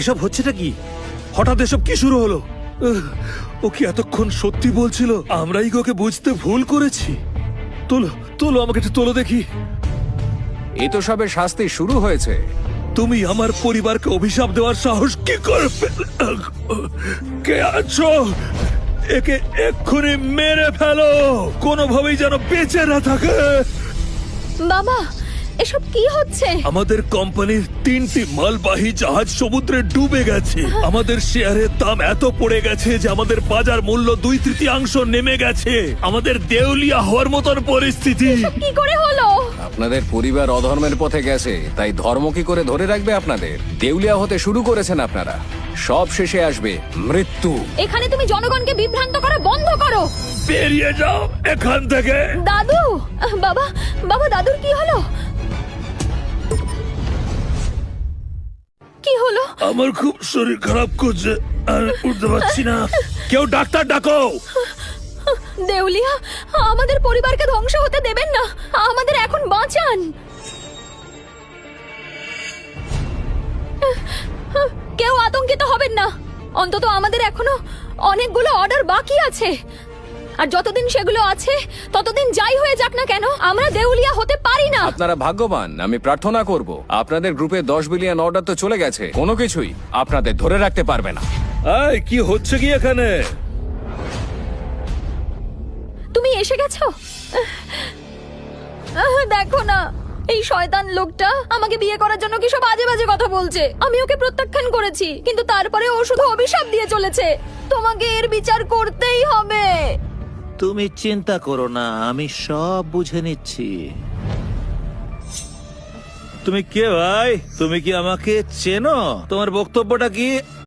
এসব হচ্ছেটা কি? হঠাৎ এসব কি শুরু হলো? ও কি এতক্ষণ সত্যি বলছিল? আমরাই ওকে বুঝতে ভুল করেছি। তোলো তোলো, আমাকে একটু তোলো দেখি। এই তো সবে শাস্তি শুরু হয়েছে। তুমি আমার পরিবারকে অভিশাপ দেওয়ার সাহস কি করে পেলে? কে আছো? একে এক্ষুনি মেরে ফেলো, কোনোভাবেই যেন বেঁচে না থাকে। বাবা, এসব কি হচ্ছে? আমাদের কোম্পানির 3টি মালবাহী জাহাজ সমুদ্রে ডুবে গেছে। আমাদের শেয়ারের দাম এত পড়ে গেছে যে আমাদের বাজার মূল্য 2/3 নেমে গেছে। আমাদের দেউলিয়া হওয়ার মতন পরিস্থিতি। কি করে হলো? আপনাদের পরিবার অধর্মের পথে গেছে, তাই ধর্ম কি করে ধরে রাখবে আপনাদের? দেউলিয়া হতে শুরু করেছেন আপনারা, সব শেষে আসবে মৃত্যু। এখানে তুমি জনগণকে বিভ্রান্ত করা বন্ধ করো। বেরিয়ে যাও এখান থেকে। দাদু, বাবা, বাবা, দাদুর কি হলো? কি হলো? আমার খুব শরীর খারাপ করছে, আর উঠতে পারছি না। কেউ ডাক্তার ডাকো। দেউলিয়া, আমাদের পরিবারকে ধ্বংস হতে দেবেন না। আমাদের এখন বাঁচান। কেউ আতঙ্কিত হবেন না। অন্তত আমাদের এখনো অনেকগুলো অর্ডার বাকি আছে, আর যতদিন সেগুলো আছে ততদিন যাই হয়ে যাক না কেন, আমরা দেউলিয়া হতে পারি না। আপনারা ভাগ্যবান। আমি প্রার্থনা করব, আপনাদের গ্রুপে 10 বিলিয়ন অর্ডার তো চলে গেছে, কোনো কিছুই আপনাদের ধরে রাখতে পারবে না। এই কি হচ্ছে কি এখানে? তুমি এসে গেছো? দেখো না, এই শয়তান লোকটা আমাকে বিয়ে করার জন্য কি সব আজে বাজে কথা বলছে। আমি ওকে প্রত্যাখ্যান করেছি, কিন্তু তারপরে ও শুধু অভিশাপ দিয়ে চলেছে। তোমাকে এর বিচার করতেই হবে। তুমি চিন্তা করো না, আমি সব বুঝে নিচ্ছি। তুমি কে ভাই? তুমি কি আমাকে চেনো? তোমার বক্তব্যটা কি?